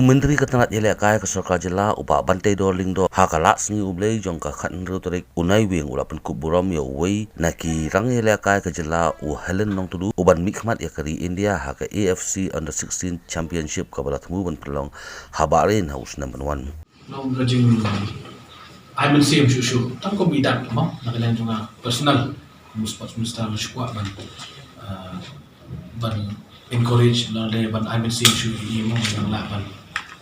Menteri Ketenat Yelek Kai Kesorka Jela upa bantai dorling do hakala sengi ublei jong ka khat nru torik unai wing ulapan kub buram yo wei naki rang Yelek Kai ke Jela u Halen Nongtdu uban Mihkhmat ya kari India ha ke AFC Under 16 Championship ka balat mu ban pelong habarin haus number 1 long rajing I will say shushu tam ko bidak mo nakalan juga personal sports minister shukwa ban encourage na le ban I will say shu mo nang la ban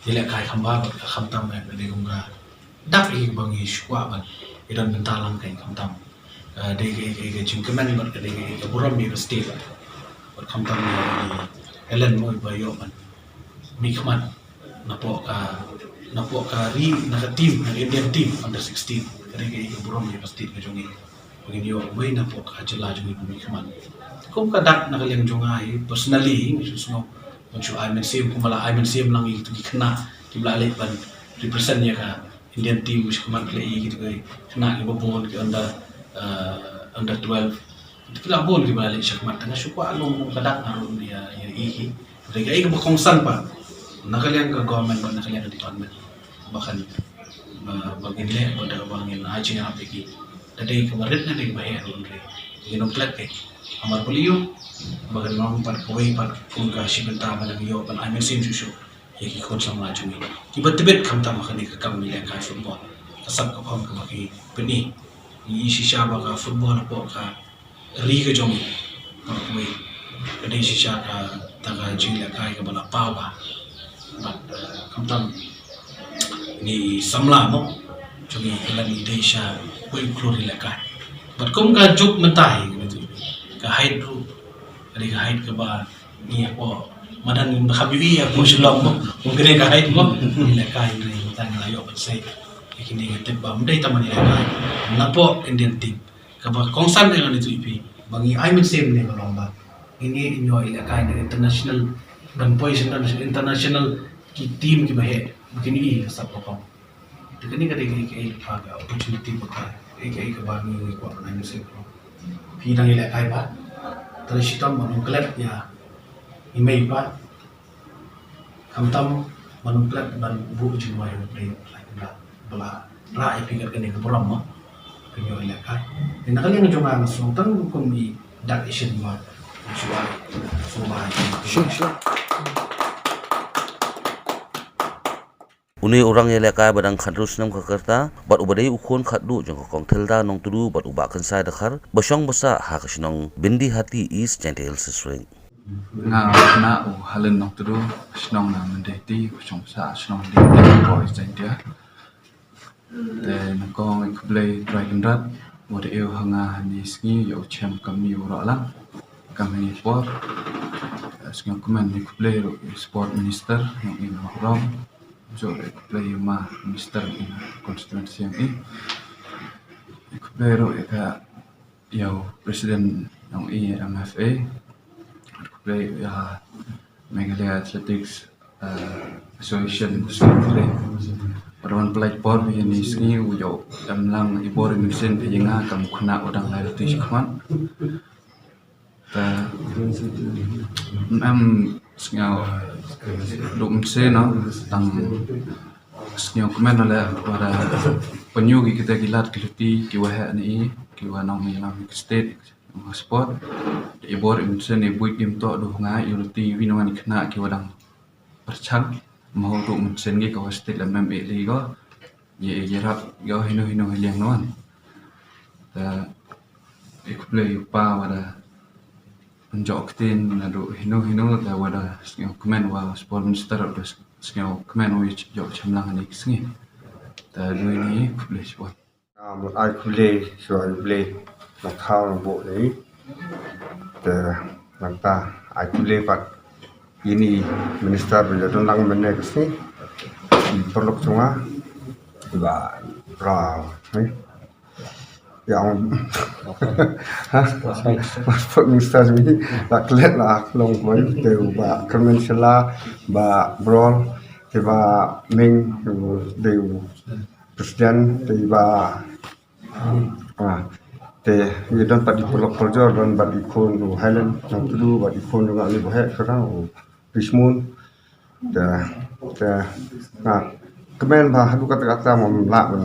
Yelek Kai khamba ba khamtam ba de gonga dak i bangi shukwa ban iran bentalang kai khamtam de ge jingkeman ba de ge buram mi state ba khamtam ni Halen mo ba yo ban Mihkhmat napo ka ri na team na Indian team under 16 de ge buram mi state ka jongi begini yo wei napo ka jela jongi Mihkhmat kum ka dak na kaleng jonga ai personally susno Maksud I mensim kumala I mensim lang itu kena kibla le ban represent ya ka Indian team which kuman play gitu kai kena ke bobon ke under 12 kila bon kibla le syakmat tengah syukwa along kadak narun dia ya ihi mereka ai ke kongsan pa nakalian ke government ba nakalian ke department bahkan bagin le pada bangin haji yang apiki tadi kemarin nanti bayar unre ginong klat ke amar polio bagan orang par kawai par kumka shibenta malam yo ban I mesim shushu yaki kon sam la chumi tiba-tiba khamta makhani ka kam ni ka football kasab ka pham ka maki peni yi shisha ba ka football po ka ri ka jomi par kawai kadi shisha ka taga jila kai ka bala pa ba but khamtam ni samla mo chumi lan ni desha ko include la kai but kum ka juk mentai gitu ka hide group dari kahit ke ba ni ako madan habibi ako silong mo kung gire kahit mo nila kahit rin tang layo but say ikini ngatib ba mday taman nila kahit napo Indian team kaba kongsan dengan itu ipi bangi I mean same ni balomba ini inyo ila kahit international dan boys international team ki bahe begini sa popong dekani ka degi ke paga opportunity ba ka ba ni ko na ni se ko pinang ila kahit ba tersitam manungklat ya imei pa kamtam manungklat dan bu jumai play bala ra ipingat kani ke boram mo pinyo ila ka nakali ng juma na sultan kung mi dak isin mo suwa sure Uni orang Yelek Kai badang khandrus nam kakarta bat ubadai ukon khaddu jong kong telda Nongtdu bat ubakan sai dakhar basong basa ha kasnong bindi hati is gentle siswing nga na u Halen Nongtdu snong na mendeti basong basa snong di boys dia de nakong play dragon rat wode eu hanga ni ski yo chem kami ura lang kami sport snong komen ni play sport minister yang in rom so play ma minister in constituency yang play ro ya yo president yang MFA play ya Meghalaya Athletics Association play Perwan platform ini sini ujo damlang ibor misen pejinga kamu kena udang lalu Mihkhmat ta sengau dum se no tang sengau komen oleh pada penyugi kita gilat kiliti kiwah ni kiwah nong yang state sport ibor misen ni buat game to do ngai yuti winawan kena kiwadang percang mau do misen gi kawas state la mem eli go ye rap go hino heliang non ta play pa pada penjoktin lalu hino la wada sengau komen wa sport minister terus sengau komen wi jok chamlang ni sengi ta do ini play sport ai play so ai play la khao bo ni te langta ai play pat ini minister berjadon lang menek sini perlok sunga ba ra yang sport minister ni la klet la long boy te ba conventional ba brawl te ba ming de presiden te ba te yedon padi pelok peljor dan badi kon Halen Nongtdu badi kon dengan ali bohe sekarang Rismun Nah, kemen bah hadu kata-kata memlak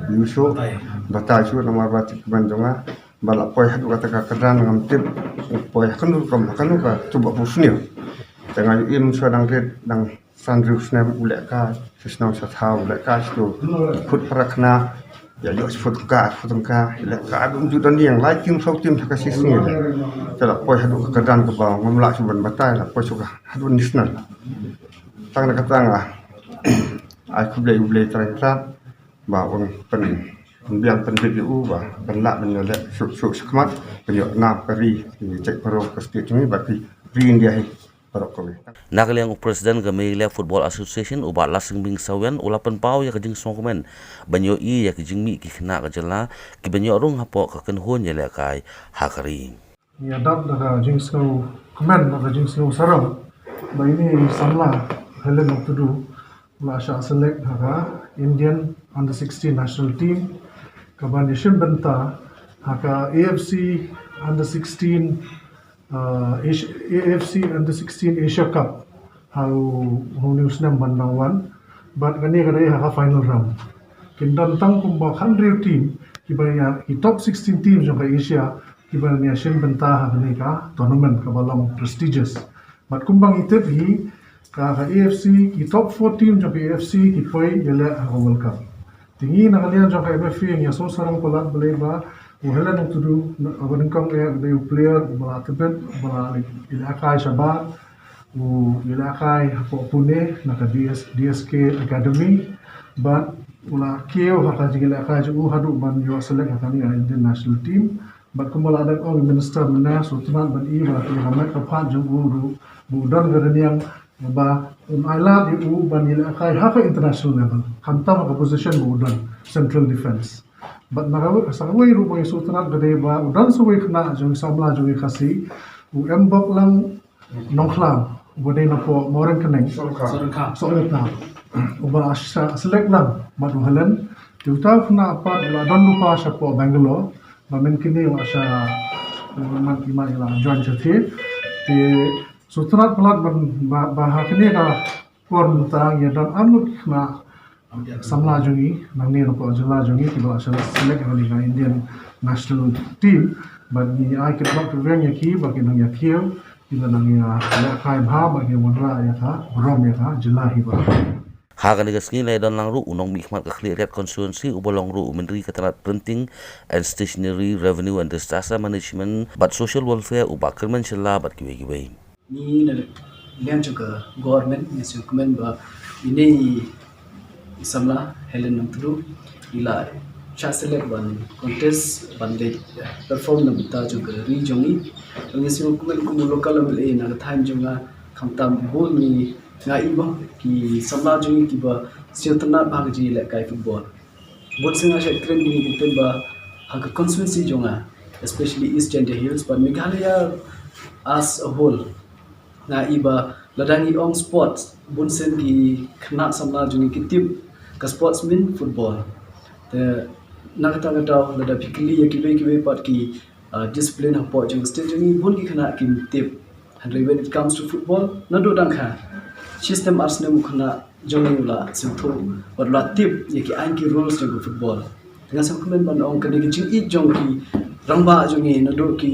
Yusuf bata chu nomor bati kemen jonga balak poi hadu kata-kata ngam tip poi kanu ka coba pusnio dengan im sedang dang sandru snem ulek ka sisnau sathau ulek ka stu put prakna ya yo futungka ulek ka adum judan yang lai tim sau tim ka sisni tela poi hadu kedan ke bawang memlak suban batai la poi suka hadu nisnal tang kata ngah aku boleh terangkan bahwa biang pendidiku bah penlak menolak suk sekemat penyok na peri cek perlu ke state ini berarti India perok kowe. Nakaliang Presiden Gamelia Football Association ubat lasing bing sawian ulapan pau ya kajing songkomen banyo i ya kajing mi ki khna kajala ki banyo rung hapo ka kenhon ya lekai hakari. Ya dap daga jing snow komen daga jing snow sarang ba ini samla Halen Nongtdu la sha select daga Indian under 16 national team kaban nation benta haka AFC under 16 AFC under 16 Asia Cup how news nam bandawan but kani kada haka final round kindan tang kumba 100 team kibaya ki top 16 teams yang Asia kibaya nation benta haka ni ka tournament ka balam prestigious but kumbang itep hi ka AFC ki top 4 team yang AFC ki poi yela haka World Cup tingi nakalian jang ka MFA yang so sarang kolat boleh ba Halen Nongtdu abangkang de player bala tebet bala ilakai shabat ilakai hapo pune naka DSK Academy but ula keo haka ilakai ju hadu ban yo select haka ni Indian national team but kumbala ada minister mena sultan ban i bala hamat ka phat ju budan garaniang ba island yu ban ilakai haka international level kamtam ka position budan central defense but nagawa saway ru may sultanat gade ba udan saway khna jong samla jong RiKhasi u embok lang nongkhlam bode na po moren kaneng sorka uba select lang madu Halen tuta khna apa la don lupa sa po Bangalore ba men kini wa sa man ima ila join chathi te sultanat pelat ba ha kini ka korn tang ya dan anut khna samla jongi nangni ro jala jongi ki ba select ni Indian national team but ni I can not prevent ki ba ki nang yakio ki nang ya kai bha ba ki wonra ya ka rom ya ka jala hi ba Hagan gasngi lai don lang ru unong Mihkhmat ka clear constituency ubolong ru menteri keterat printing and stationery revenue and disaster management but social welfare uba kermen shela bat kiwe ni na lian juga government ni sukumen ba ini samla Halen Nongtdu ila cha select ban contest ban de perform na bita juga ri jongi ni sukumen ku local level e na time jonga khamtam bol ni ngai ba ki samla jongi ki ba siotna bhag ji le kai football bol singa sha trend ni ki ba ha constituency jonga especially East India Hills but Meghalaya as a whole na iba ladangi ong sports bunsen ki khna samla jongi ki tip ka sportsman football the nakata lada pikli kiwe part ki discipline hapo jong stage ni bun ki khana ki tip and when it comes to football na do dang kha system arsenal khana jong ula simtho or la tip ye ki an ki rules jong football dengan sam khmen ban ong ka ni jing i jong ki rangba jong ni na do ki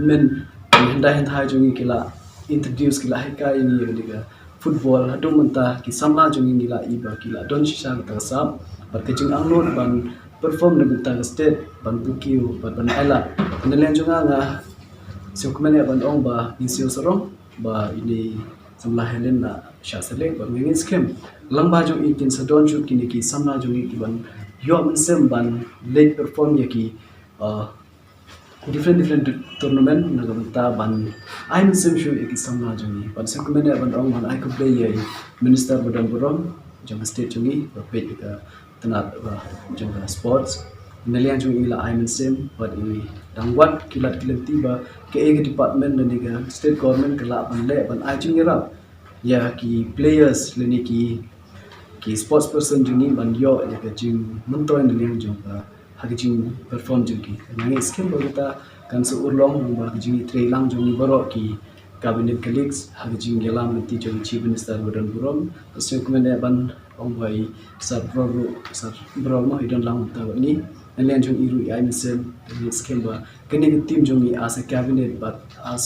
men henda jong ki la introduce ki la ka ni diga football hadu menta ki samla jong ni la iba ki la don shisha ta sab par ke jing anglon ban perform na benta state ban bukiu ban ala nelen jonga nga sukmene ban ong ba insio sorong ba ini samla Halen na sha select ba ngin scam langba jong ikin sadon chu ki ni ki samla jong ki ban yo men sem ban late perform ye ki different tournament na gamta ban I'm sem sure ek samna jongi ban sukmene ban ong ban I could play ye minister badan borom jong state jongi ba pe ka tanat ba jong sports nelian jongi la I'm sem but ini dangwat kilat tiba ke ege department na niga state government kala ban le ban I jongi ra ya ki players le ni ki sports person jongi ban yo ya ka jing mentoy nelian jong hagijing perform jogi nangi skim bogota kan su urlong ba hagijing trailang jongi baro ki cabinet colleagues hagajing gelam nanti jong chief minister badan burom pasyo kemene ban ongbai sar bro mo idon lang ta ni nalian jong iru I mesen ni skemba kini tim jong i as a cabinet but as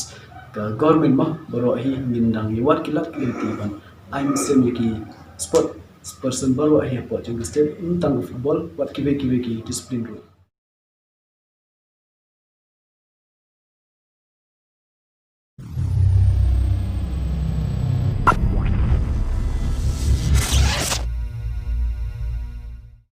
government mo boro hi mindang i wat kilak kinti ban I mesen ki sport person boro hi po jong state tang football wat kibe ki discipline rule